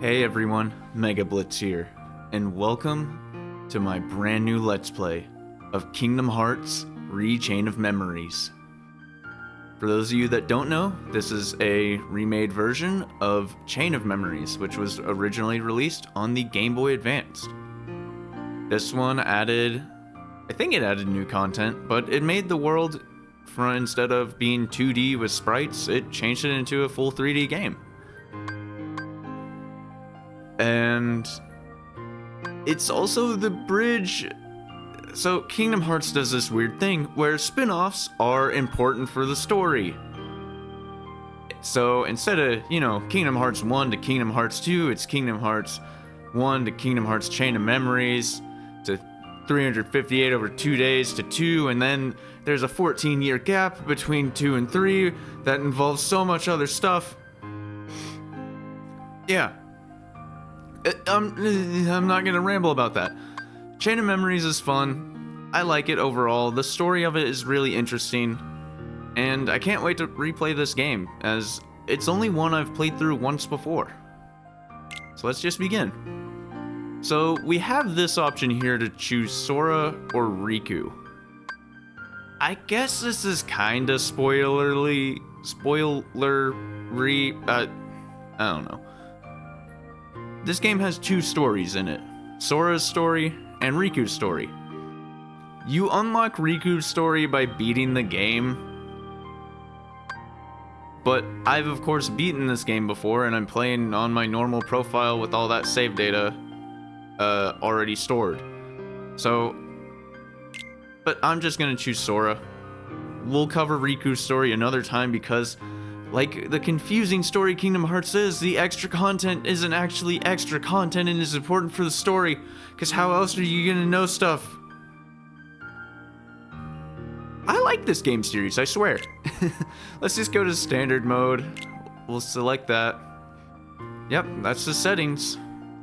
Hey everyone, Megablitz here, and welcome to my brand new Let's Play of Kingdom Hearts Chain of Memories. For those of you that don't know, this is a remade version of Chain of Memories, which was originally released on the Game Boy Advance. This one added, I think it added new content, but it made the world, instead of being 2D with sprites, it changed it into a full 3D game. And it's also the bridge. So Kingdom Hearts does this weird thing where spin-offs are important for the story. So instead of, Kingdom Hearts 1 to Kingdom Hearts 2, it's Kingdom Hearts 1 to Kingdom Hearts Chain of Memories to 358 over 2 days to 2, and then there's a 14-year gap between 2 and 3 that involves so much other stuff. Yeah. I'm not gonna ramble about that. Chain of Memories is fun. I like it overall. The story of it is really interesting. And I can't wait to replay this game, as it's only one I've played through once before. So let's just begin. So we have this option here to choose Sora or Riku. I guess this is kinda spoilery, I don't know. This game has two stories in it, Sora's story and Riku's story. You unlock Riku's story by beating the game, but I've of course beaten this game before and I'm playing on my normal profile with all that save data already stored. But I'm just gonna choose Sora. We'll cover Riku's story another time because, like the confusing story Kingdom Hearts is, the extra content isn't actually extra content and is important for the story, because how else are you gonna know stuff? I like this game series, I swear. Let's just go to standard mode. We'll select that. Yep, that's the settings.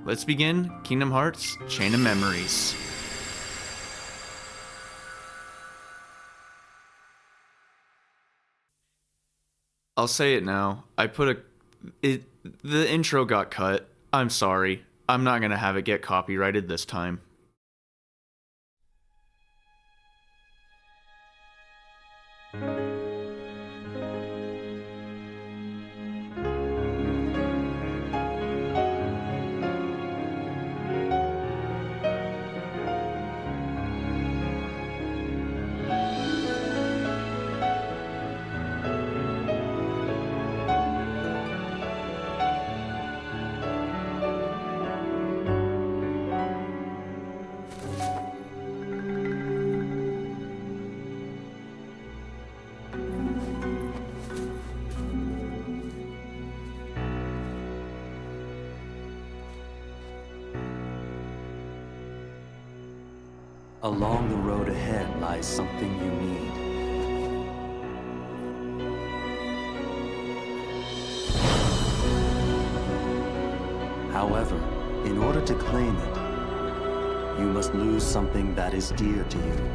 Let's begin Kingdom Hearts Chain of Memories. I'll say it now. The intro got cut. I'm sorry. I'm not gonna have it get copyrighted this time. Along the road ahead lies something you need. However, in order to claim it, you must lose something that is dear to you.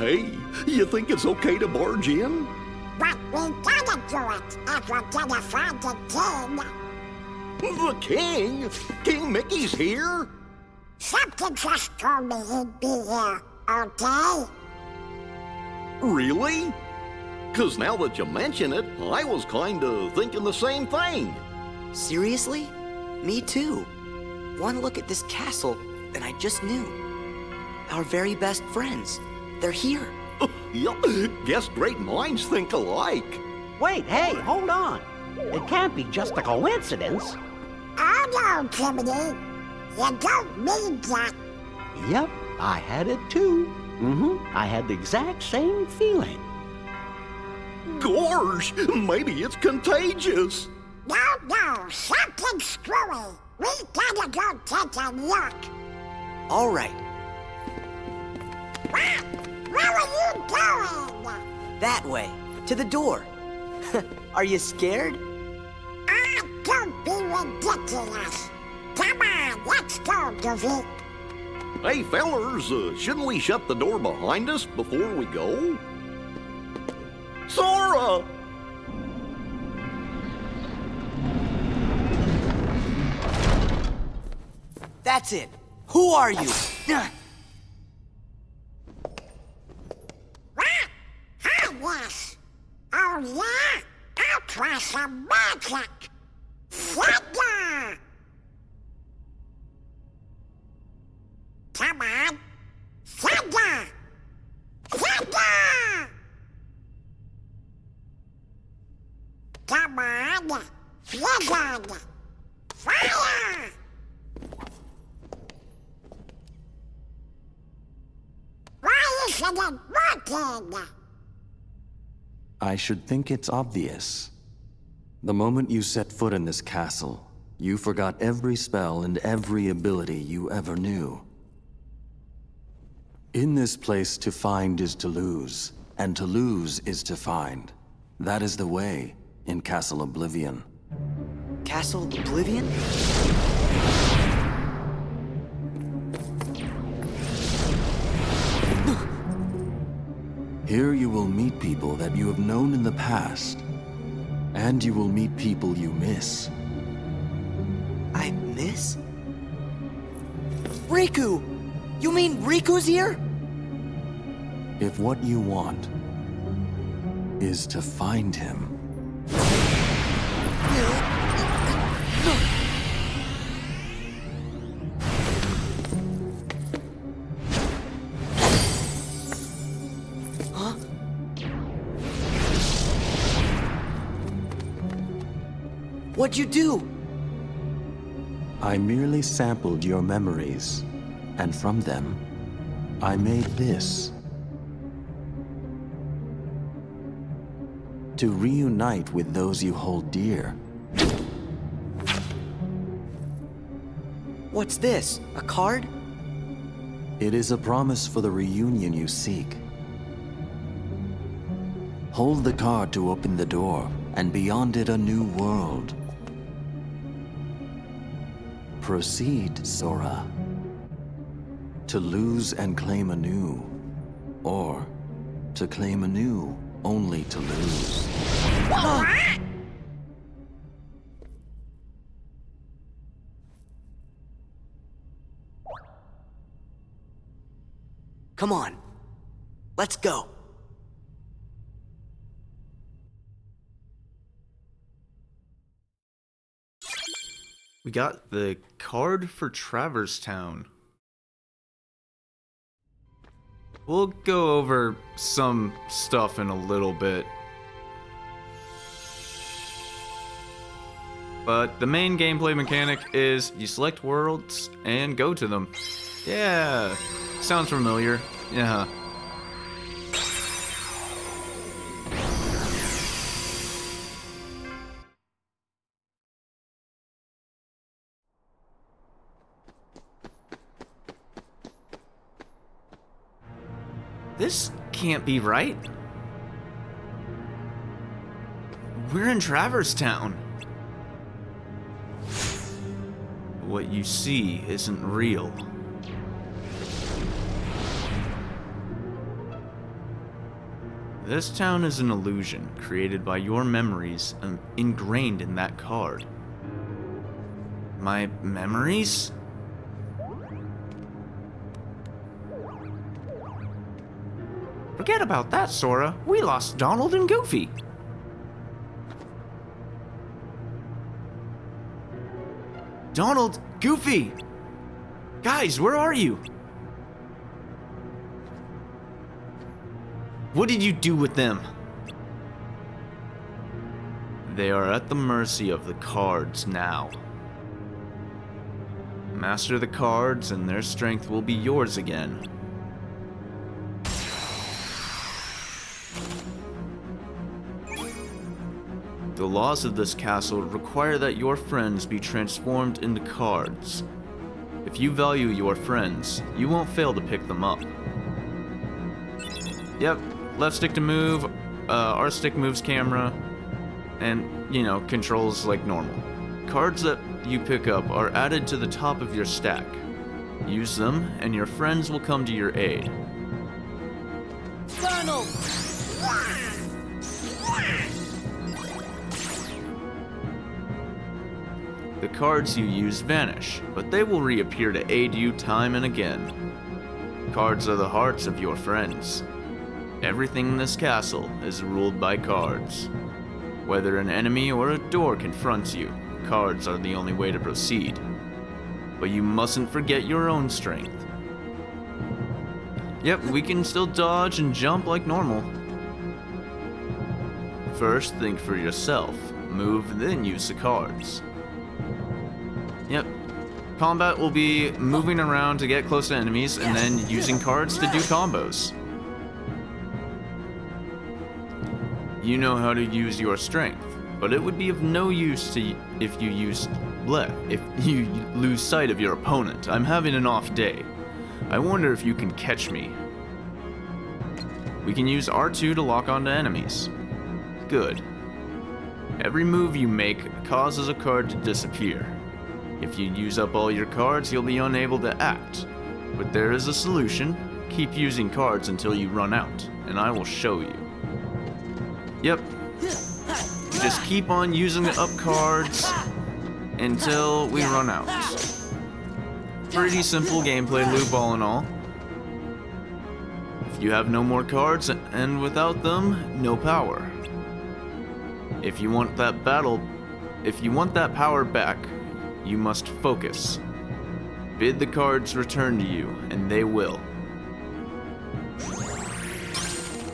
Hey, you think it's okay to barge in? But we gotta do it if we're gonna find the king. The king? King Mickey's here? Something just told me he'd be here, okay? Really? 'Cause now that you mention it, I was kinda thinking the same thing. Seriously? Me too. One look at this castle, and I just knew. Our very best friends. They're here. Yup, guess great minds think alike. Wait, hey, hold on. It can't be just a coincidence. Oh no, Jiminy. You don't mean that. Yep, I had it too. I had the exact same feeling. Gorge, maybe it's contagious. No, something's screwy. We gotta go take a look. All right, Where are you going? that way, to the door. Are you scared? Don't be ridiculous. Come on, let's go, Goofy. Hey, fellers, shouldn't we shut the door behind us before we go? Sora! That's it. Who are you? What? Hi, yes. Oh, yeah? I'll try some magic. Thunder! Come on. Thunder! Thunder! Come on. Blizzard! Fire! Why isn't it working? I should think it's obvious. The moment you set foot in this castle, you forgot every spell and every ability you ever knew. In this place, to find is to lose, and to lose is to find. That is the way in Castle Oblivion. Castle Oblivion? Here you will meet people that you have known in the past, and you will meet people you miss. I miss? Riku! You mean Riku's here? If what you want is to find him, Huh? What'd you do? I merely sampled your memories, and from them, I made this. To reunite with those you hold dear. What's this? A card? It is a promise for the reunion you seek. Hold the card to open the door, and beyond it a new world. Proceed, Sora. To lose and claim anew, or to claim anew only to lose. Come on. Let's go. We got the card for Traverse Town. We'll go over some stuff in a little bit. But the main gameplay mechanic is you select worlds and go to them. Yeah, sounds familiar. Yeah. This can't be right. We're in Traverse Town. What you see isn't real. This town is an illusion created by your memories ingrained in that card. My memories? Forget about that, Sora. We lost Donald and Goofy. Donald, Goofy! Guys, where are you? What did you do with them? They are at the mercy of the cards now. Master the cards and their strength will be yours again. The laws of this castle require that your friends be transformed into cards. If you value your friends, you won't fail to pick them up. Yep, left stick to move, R stick moves camera, and, controls like normal. Cards that you pick up are added to the top of your stack. Use them, and your friends will come to your aid. Donald! The cards you use vanish, but they will reappear to aid you time and again. Cards are the hearts of your friends. Everything in this castle is ruled by cards. Whether an enemy or a door confronts you, cards are the only way to proceed. But you mustn't forget your own strength. Yep, we can still dodge and jump like normal. First, think for yourself. Move, then use the cards. Yep. Combat will be moving around to get close to enemies and then using cards to do combos. You know how to use your strength, but it would be of no use to if you lose sight of your opponent. I'm having an off day. I wonder if you can catch me. We can use R2 to lock onto enemies. Good. Every move you make causes a card to disappear. If you use up all your cards, you'll be unable to act. But there is a solution. Keep using cards until you run out, and I will show you. Yep. Just keep on using up cards until we run out. Pretty simple gameplay loop all in all. If you have no more cards, and without them, no power. If you want that power back, you must focus. Bid the cards return to you, and they will.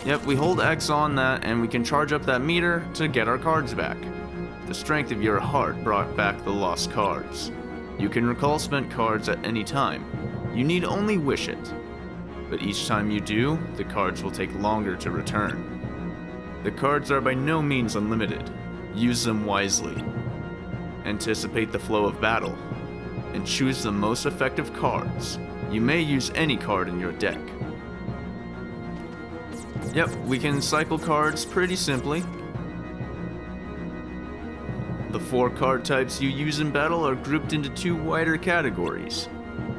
Yep, we hold X on that, and we can charge up that meter to get our cards back. The strength of your heart brought back the lost cards. You can recall spent cards at any time. You need only wish it. But each time you do, the cards will take longer to return. The cards are by no means unlimited. Use them wisely. Anticipate the flow of battle, and choose the most effective cards. You may use any card in your deck. Yep, we can cycle cards pretty simply. The 4 card types you use in battle are grouped into 2 wider categories.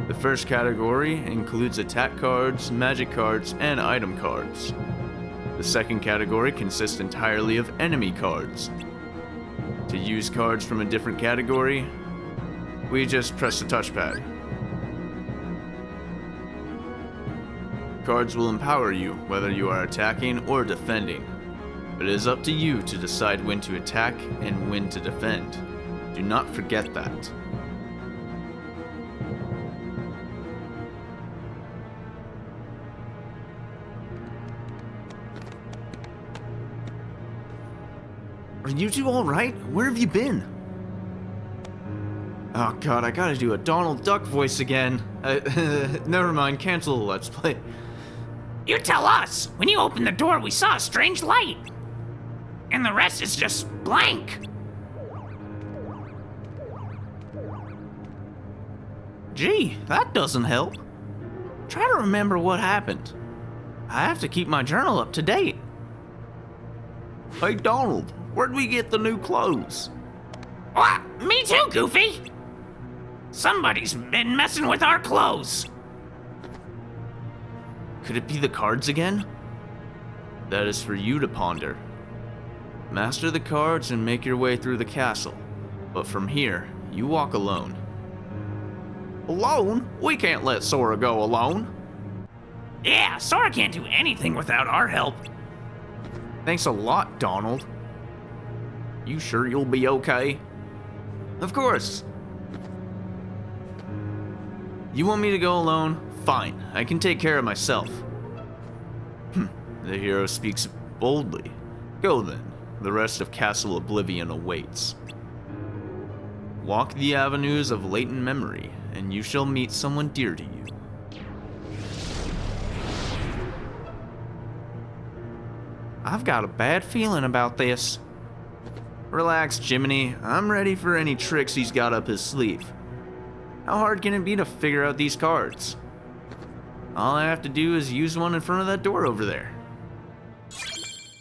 The first category includes attack cards, magic cards, and item cards. The second category consists entirely of enemy cards. To use cards from a different category, we just press the touchpad. Cards will empower you whether you are attacking or defending, but it is up to you to decide when to attack and when to defend. Do not forget that. Are you two alright? Where have you been? Oh god, I gotta do a Donald Duck voice again. Never mind, cancel the Let's Play. You tell us! When you opened the door, we saw a strange light. And the rest is just blank. Gee, that doesn't help. Try to remember what happened. I have to keep my journal up to date. Hey Donald, where'd we get the new clothes? What? Me too, Goofy! Somebody's been messing with our clothes. Could it be the cards again? That is for you to ponder. Master the cards and make your way through the castle. But from here, you walk alone. Alone? We can't let Sora go alone. Yeah, Sora can't do anything without our help. Thanks a lot, Donald. You sure you'll be okay? Of course. You want me to go alone? Fine, I can take care of myself. The hero speaks boldly. Go then, the rest of Castle Oblivion awaits. Walk the avenues of latent memory, and you shall meet someone dear to you. I've got a bad feeling about this. Relax, Jiminy. I'm ready for any tricks he's got up his sleeve. How hard can it be to figure out these cards? All I have to do is use one in front of that door over there.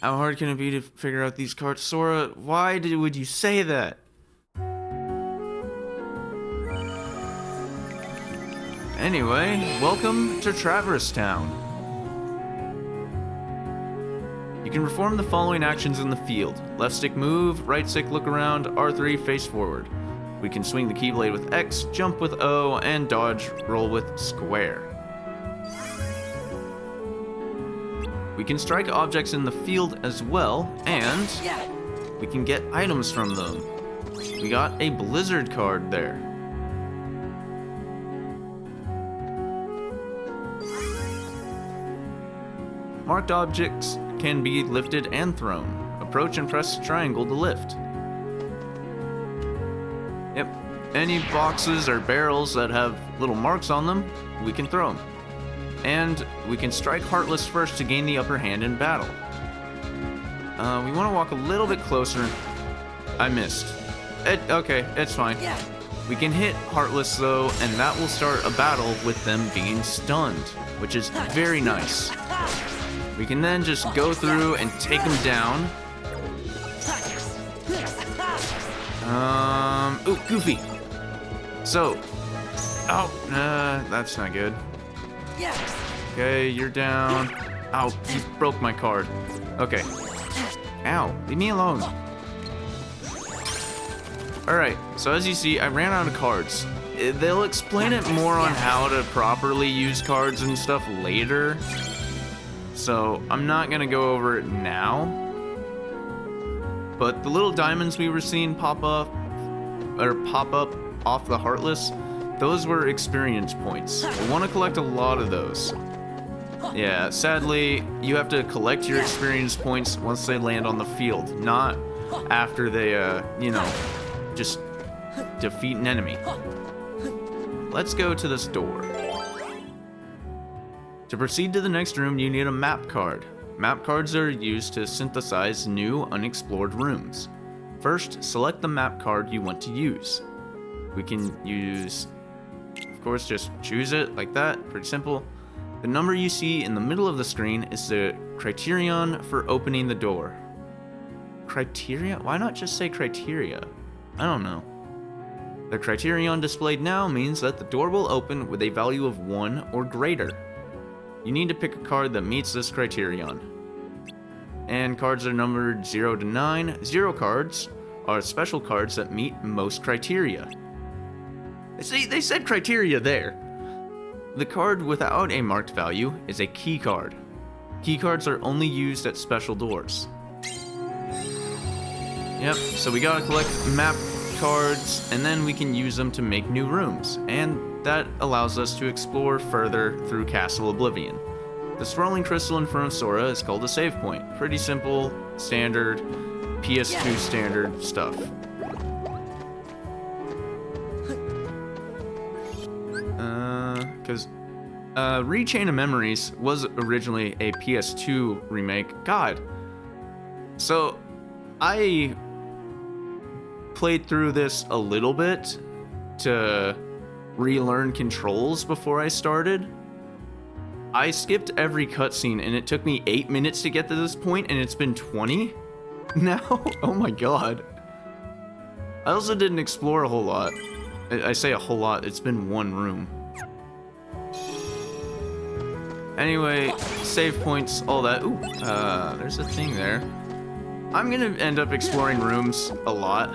How hard can it be to figure out these cards? Sora, why would you say that? Anyway, welcome to Traverse Town. You can perform the following actions in the field. Left stick move, right stick look around, R3 face forward. We can swing the keyblade with X, jump with O, and dodge roll with square. We can strike objects in the field as well, and we can get items from them. We got a blizzard card there. Marked objects can be lifted and thrown. Approach and press triangle to lift. Yep, any boxes or barrels that have little marks on them, we can throw them. And we can strike Heartless first to gain the upper hand in battle. We want to walk a little bit closer. I missed. Okay, it's fine. We can hit Heartless though, and that will start a battle with them being stunned, which is very nice. We can then just go through and take them down. Ooh, Goofy. So, that's not good. Okay, you're down. Ow, you broke my card. Okay. Ow, leave me alone. Alright, so as you see, I ran out of cards. They'll explain it more on how to properly use cards and stuff later. So, I'm not gonna go over it now. But the little diamonds we were seeing pop up off the Heartless, those were experience points. We want to collect a lot of those. Yeah, sadly, you have to collect your experience points once they land on the field, not after they, just defeat an enemy. Let's go to this door. To proceed to the next room, you need a map card. Map cards are used to synthesize new, unexplored rooms. First, select the map card you want to use. We can use, of course, just choose it like that, pretty simple. The number you see in the middle of the screen is the criterion for opening the door. Criteria? Why not just say criteria? I don't know. The criterion displayed now means that the door will open with a value of 1 or greater. You need to pick a card that meets this criterion. And cards are numbered 0 to 9. 0 cards are special cards that meet most criteria. See, they said criteria there. The card without a marked value is a key card. Key cards are only used at special doors. Yep, so we gotta collect map cards, and then we can use them to make new rooms, and that allows us to explore further through Castle Oblivion. The swirling crystal in front of Sora is called a save point. Pretty simple, standard, PS2 standard stuff. Because Rechain of Memories was originally a PS2 remake. God. So, I played through this a little bit to relearn controls before I started. I skipped every cutscene and it took me 8 minutes to get to this point, and it's been 20 now? Oh my god. I also didn't explore a whole lot. I say a whole lot, it's been one room. Anyway, save points, all that. Ooh, there's a thing there. I'm gonna end up exploring rooms a lot.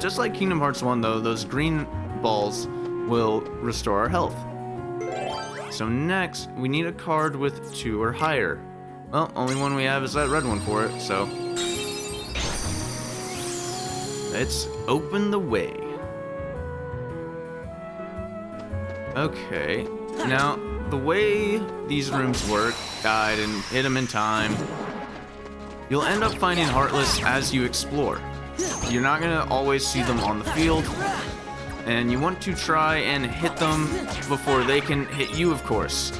Just like Kingdom Hearts 1 though, those green balls will restore our health. So next, we need a card with 2 or higher. Well, only one we have is that red one for it, so let's open the way. Okay, now the way these rooms work, I didn't hit them in time. You'll end up finding Heartless as you explore. You're not gonna always see them on the field, and you want to try and hit them before they can hit you, of course.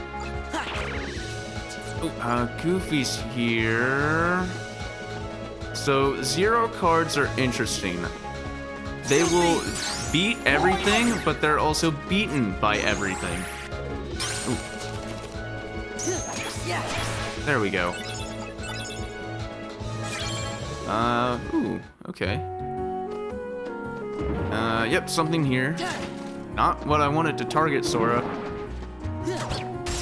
Goofy's here. So 0 cards are interesting. They will beat everything, but they're also beaten by everything. Ooh. There we go. Ooh, okay. Yep, something here. Not what I wanted to target, Sora.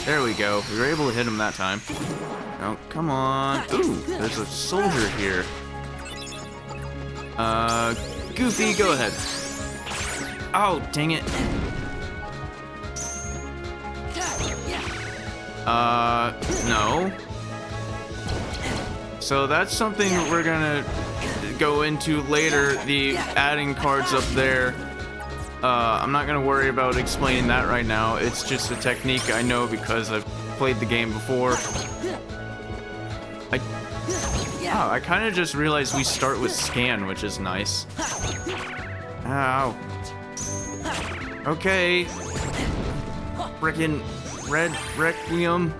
There we go. We were able to hit him that time. Oh, come on. Ooh, there's a soldier here. Goofy, go ahead. Oh, dang it. No. So that's something we're gonna go into later, the adding cards up there. I'm not gonna worry about explaining that right now. It's just a technique I know because I've played the game before. I kind of just realized we start with scan, which is nice. Ow. Okay. Frickin' Red Requiem.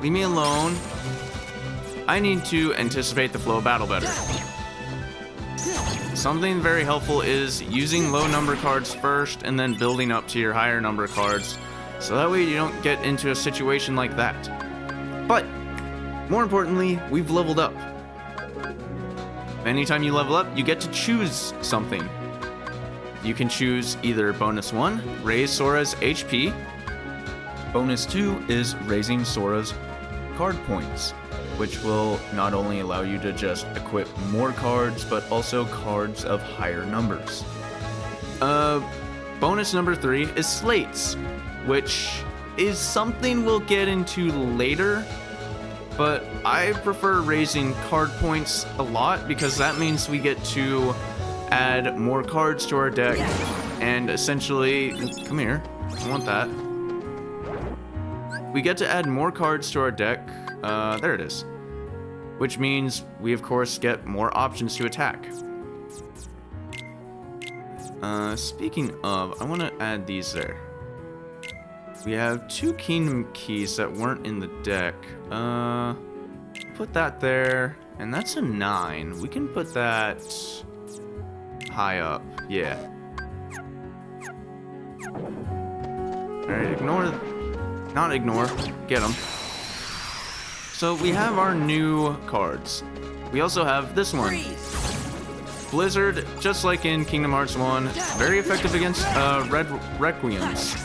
Leave me alone. I need to anticipate the flow of battle better. Something very helpful is using low number cards first and then building up to your higher number cards. So that way you don't get into a situation like that. But, more importantly, we've leveled up. Anytime you level up, you get to choose something. You can choose either bonus 1, raise Sora's HP. Bonus 2 is raising Sora's card points, which will not only allow you to just equip more cards, but also cards of higher numbers. Bonus number 3 is slates, which is something we'll get into later, but I prefer raising card points a lot because that means we get to add more cards to our deck and essentially, come here, I want that. We get to add more cards to our deck, there it is. Which means we of course get more options to attack. Speaking of, I want to add these there. We have 2 kingdom keys that weren't in the deck. Put that there, and that's a 9. We can put that high up, yeah. Alright, not ignore, get them. So we have our new cards. We also have this one. Blizzard, just like in Kingdom Hearts 1, very effective against Red Requiems.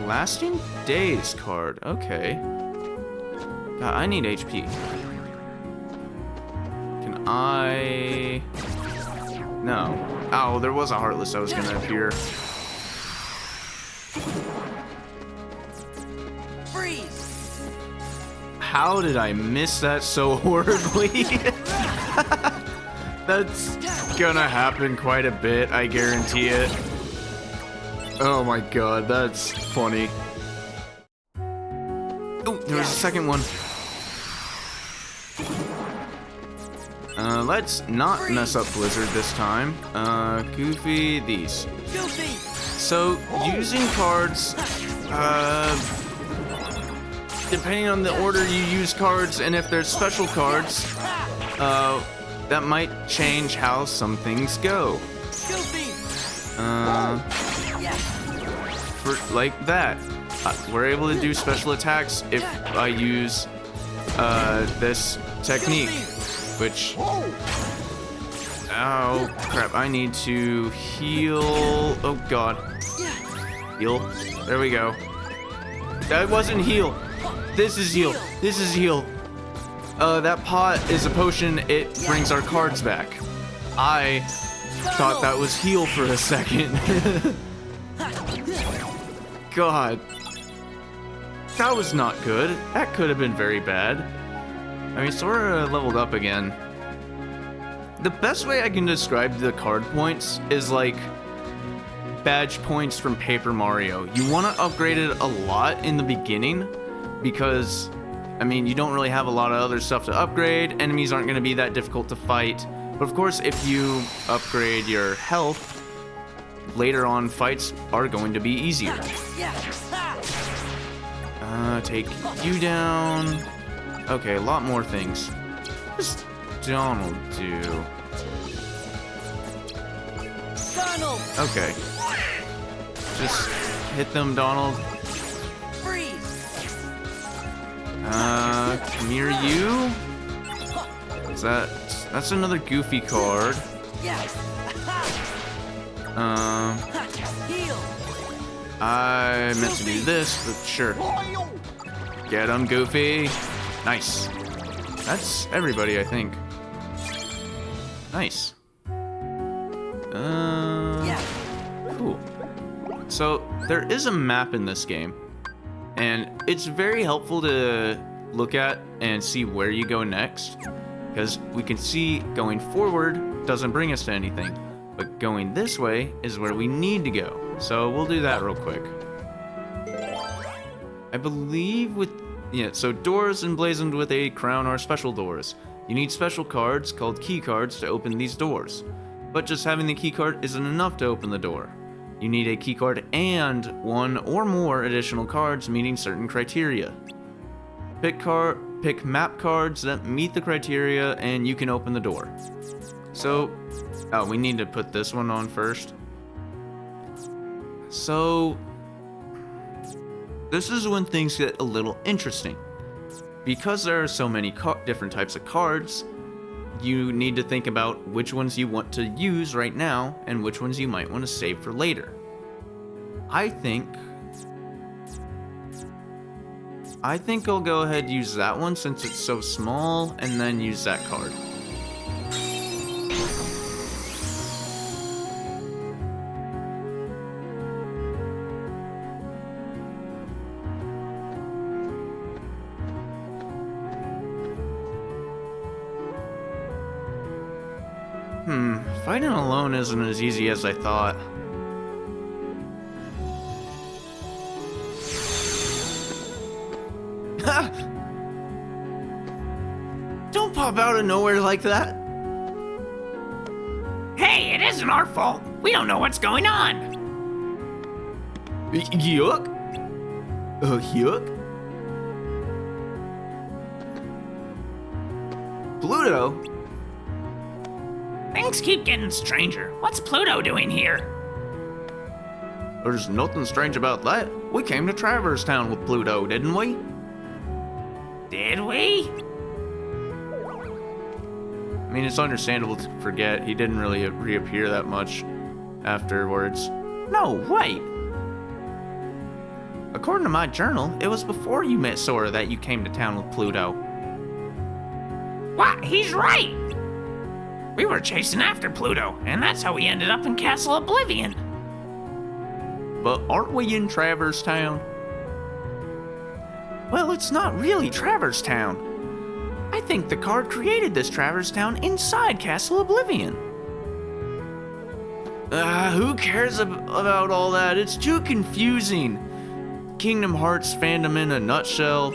Lasting Days card, okay. God, I need HP. Can I... No. Oh, there was a Heartless that was gonna appear. How did I miss that so horribly? That's gonna happen quite a bit, I guarantee it. Oh my god, that's funny. Oh, there was a second one. Let's not mess up Blizzard this time. Goofy, these. So, using cards, depending on the order you use cards, and if there's special cards, that might change how some things go. Like that. We're able to do special attacks if I use this technique, which... Oh, crap. I need to heal... Oh, God. Heal. There we go. That wasn't heal. This is heal. This is heal. That pot is a potion. It brings our cards back. I thought that was heal for a second. God. That was not good. That could have been very bad. I mean, Sora leveled up again. The best way I can describe the card points is like badge points from Paper Mario. You want to upgrade it a lot in the beginning because, I mean, you don't really have a lot of other stuff to upgrade. Enemies aren't going to be that difficult to fight. But of course, if you upgrade your health, later on fights are going to be easier. Take you down. Okay, a lot more things. Just Donald do. Donald! Okay. Just hit them, Donald. Freeze! Come here, you. That's another Goofy card. Heal! I meant to do this, but sure. Get him, Goofy. Nice. That's everybody, I think. Nice. Cool. So, there is a map in this game, and it's very helpful to look at and see where you go next, because we can see going forward doesn't bring us to anything, but going this way is where we need to go. So we'll do that real quick. I believe so doors emblazoned with a crown are special doors. You need special cards called key cards to open these doors. But just having the key card isn't enough to open the door. You need a key card and one or more additional cards meeting certain criteria. Pick map cards that meet the criteria and you can open the door. So, we need to put this one on first. So, this is when things get a little interesting. Because there are so many different types of cards, you need to think about which ones you want to use right now and which ones you might want to save for later. I think I'll go ahead and use that one since it's so small, and then use that card. Fighting alone isn't as easy as I thought. Ha! Don't pop out of nowhere like that. Hey, it isn't our fault. We don't know what's going on. Yuck? Yuck? Pluto? Things keep getting stranger. What's Pluto doing here? There's nothing strange about that. We came to Traverse Town with Pluto, didn't we? Did we? I mean, it's understandable to forget. He didn't really reappear that much afterwards. No, wait. According to my journal, it was before you met Sora that you came to town with Pluto. What? He's right. We were chasing after Pluto, and that's how we ended up in Castle Oblivion. But aren't we in Traverse Town? Well, it's not really Traverse Town. I think the card created this Traverse Town inside Castle Oblivion. Who cares about all that? It's too confusing. Kingdom Hearts fandom in a nutshell.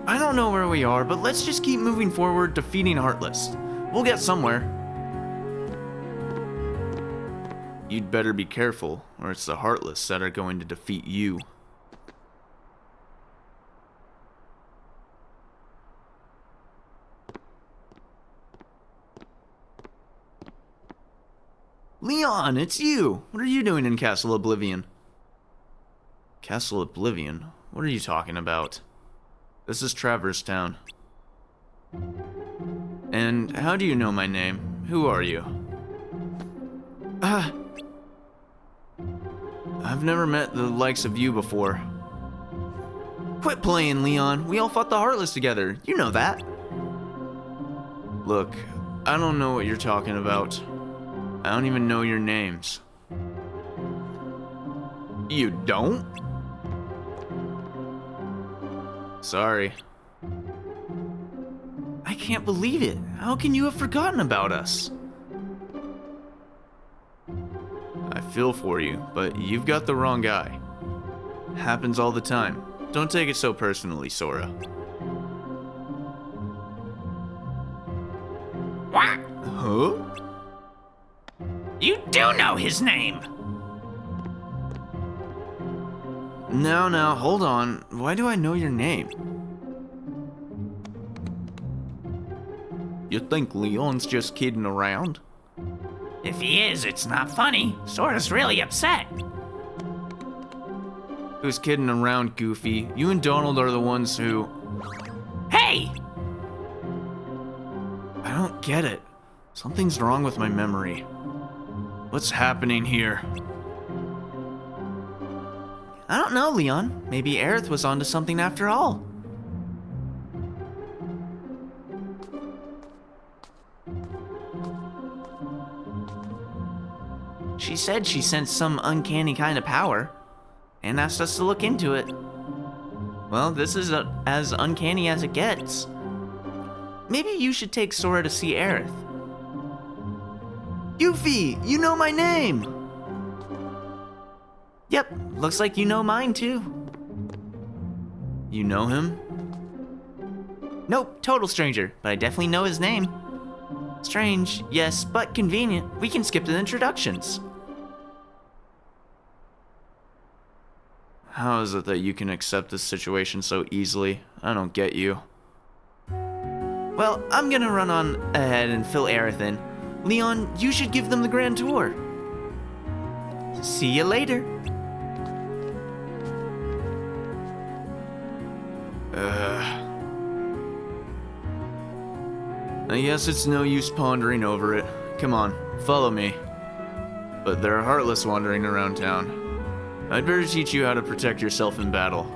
I don't know where we are, but let's just keep moving forward, defeating Heartless. We'll get somewhere. You'd better be careful, or it's the Heartless that are going to defeat you. Leon, it's you! What are you doing in Castle Oblivion? Castle Oblivion? What are you talking about? This is Traverse Town. And how do you know my name? Who are you? I've never met the likes of you before. Quit playing, Leon. We all fought the Heartless together. You know that. Look, I don't know what you're talking about. I don't even know your names. You don't? Sorry. I can't believe it. How can you have forgotten about us? I feel for you, but you've got the wrong guy. Happens all the time. Don't take it so personally, Sora. What? Huh? You do know his name! Now, hold on. Why do I know your name? You think Leon's just kidding around? If he is, it's not funny. Sora's really upset. Who's kidding around, Goofy? You and Donald are the ones who... Hey! I don't get it. Something's wrong with my memory. What's happening here? I don't know, Leon. Maybe Aerith was onto something after all. She said she sensed some uncanny kind of power, and asked us to look into it. Well, this is as uncanny as it gets. Maybe you should take Sora to see Aerith. Yuffie, you know my name! Yep, looks like you know mine too. You know him? Nope, total stranger, but I definitely know his name. Strange, yes, but convenient. We can skip the introductions. How is it that you can accept this situation so easily? I don't get you. Well, I'm gonna run on ahead and fill Aerith in. Leon, you should give them the grand tour. See you later. I guess it's no use pondering over it. Come on, follow me. But there are Heartless wandering around town. I'd better teach you how to protect yourself in battle.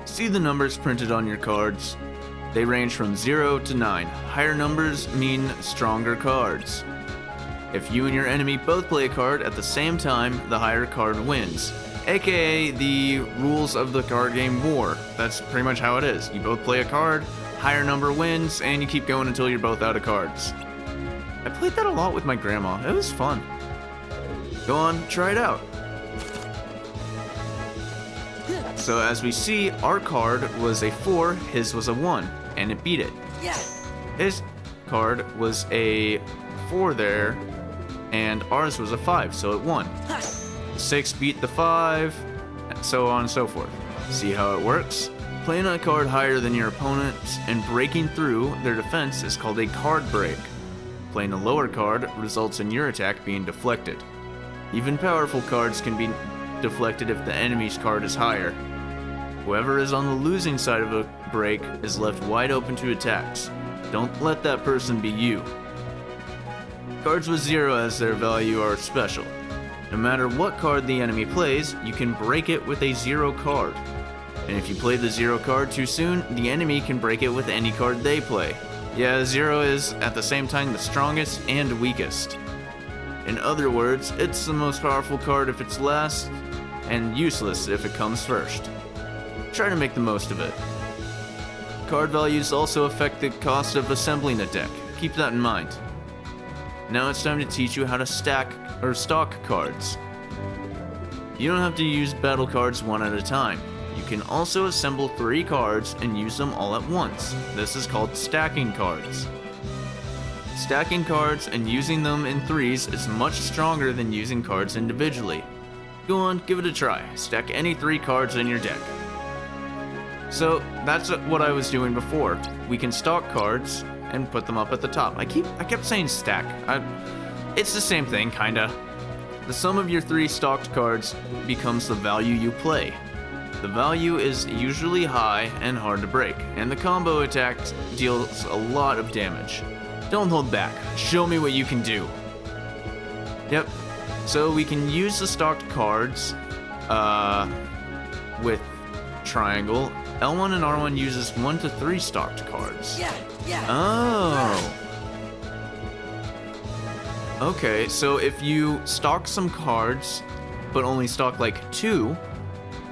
See the numbers printed on your cards? They range from 0 to 9. Higher numbers mean stronger cards. If you and your enemy both play a card at the same time, the higher card wins. AKA the rules of the card game War. That's pretty much how it is. You both play a card, higher number wins, and you keep going until you're both out of cards. I played that a lot with my grandma. It was fun. Go on, try it out. So as we see, our card was a 4, his was a 1, and it beat it. His card was a 4 there, and ours was a 5, so it won. 6 beat the 5, and so on and so forth. See how it works? Playing a card higher than your opponents and breaking through their defense is called a card break. Playing a lower card results in your attack being deflected. Even powerful cards can be deflected if the enemy's card is higher. Whoever is on the losing side of a break is left wide open to attacks. Don't let that person be you. Cards with 0 as their value are special. No matter what card the enemy plays, you can break it with a 0 card. And if you play the 0 card too soon, the enemy can break it with any card they play. Yeah, 0 is, at the same time, the strongest and weakest. In other words, it's the most powerful card if it's last, and useless if it comes first. Try to make the most of it. Card values also affect the cost of assembling a deck. Keep that in mind. Now it's time to teach you how to stack or stock cards. You don't have to use battle cards one at a time. You can also assemble 3 cards and use them all at once. This is called stacking cards. Stacking cards and using them in 3s is much stronger than using cards individually. Go on, give it a try. Stack any 3 cards in your deck. So that's what I was doing before. We can stock cards and put them up at the top. I kept saying stack. It's the same thing, kinda. The sum of your 3 stocked cards becomes the value you play. The value is usually high and hard to break, and the combo attack deals a lot of damage. Don't hold back. Show me what you can do. Yep. So we can use the stocked cards with triangle. L1 and R1 uses 1 to 3 stocked cards. Yeah. Oh. Okay, so if you stock some cards, but only stock like 2,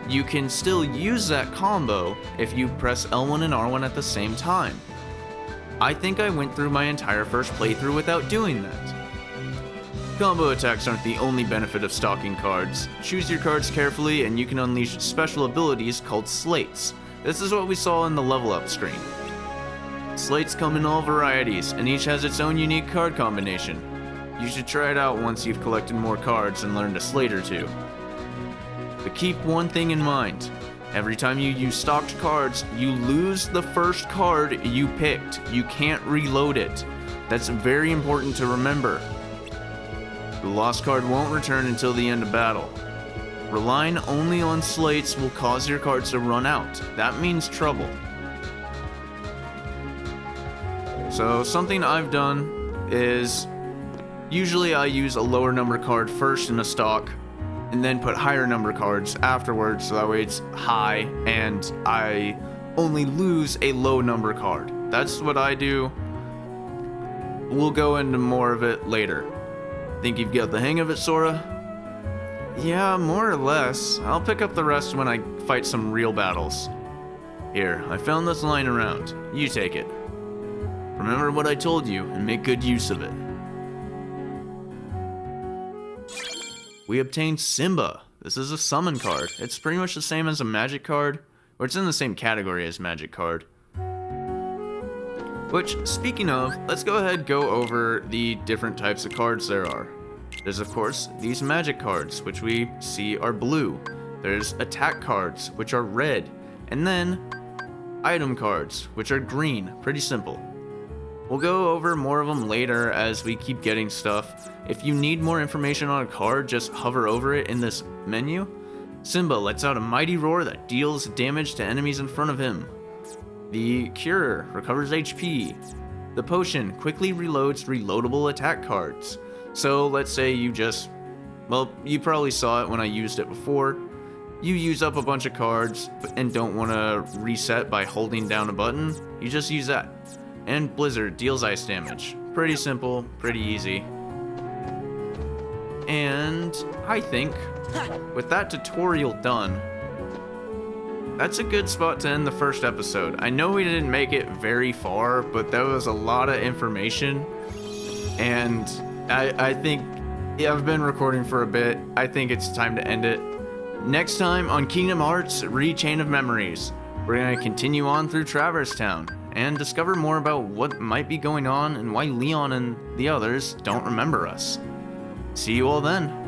you can still use that combo if you press L1 and R1 at the same time. I think I went through my entire first playthrough without doing that. Combo attacks aren't the only benefit of stocking cards. Choose your cards carefully and you can unleash special abilities called slates. This is what we saw in the level up screen. Slates come in all varieties, and each has its own unique card combination. You should try it out once you've collected more cards and learned a slate or two. But keep one thing in mind. Every time you use stocked cards, you lose the first card you picked. You can't reload it. That's very important to remember. The lost card won't return until the end of battle. Relying only on slates will cause your cards to run out. That means trouble. So something I've done is usually I use a lower number card first in a stock and then put higher number cards afterwards, so that way it's high and I only lose a low number card. That's what I do. We'll go into more of it later. Think you've got the hang of it, Sora? Yeah, more or less. I'll pick up the rest when I fight some real battles. Here, I found this lying around. You take it. Remember what I told you and make good use of it. We obtained Simba. This is a summon card. It's pretty much the same as a magic card, or it's in the same category as magic card. Which, speaking of, let's go ahead and go over the different types of cards there are. There's of course these magic cards, which we see are blue. There's attack cards, which are red. And then item cards, which are green. Pretty simple. We'll go over more of them later as we keep getting stuff. If you need more information on a card, just hover over it in this menu. Simba lets out a mighty roar that deals damage to enemies in front of him. The Cure recovers HP. The Potion quickly reloads reloadable attack cards. So let's say you just, well, you probably saw it when I used it before. You use up a bunch of cards and don't want to reset by holding down a button. You just use that. And Blizzard deals ice damage. Pretty simple, pretty easy. And I think with that tutorial done, that's a good spot to end the first episode. I know we didn't make it very far, but that was a lot of information. And I think, yeah, I've been recording for a bit. I think it's time to end it. Next time on Kingdom Hearts Chain of Memories, we're going to continue on through Traverse Town and discover more about what might be going on and why Leon and the others don't remember us. See you all then.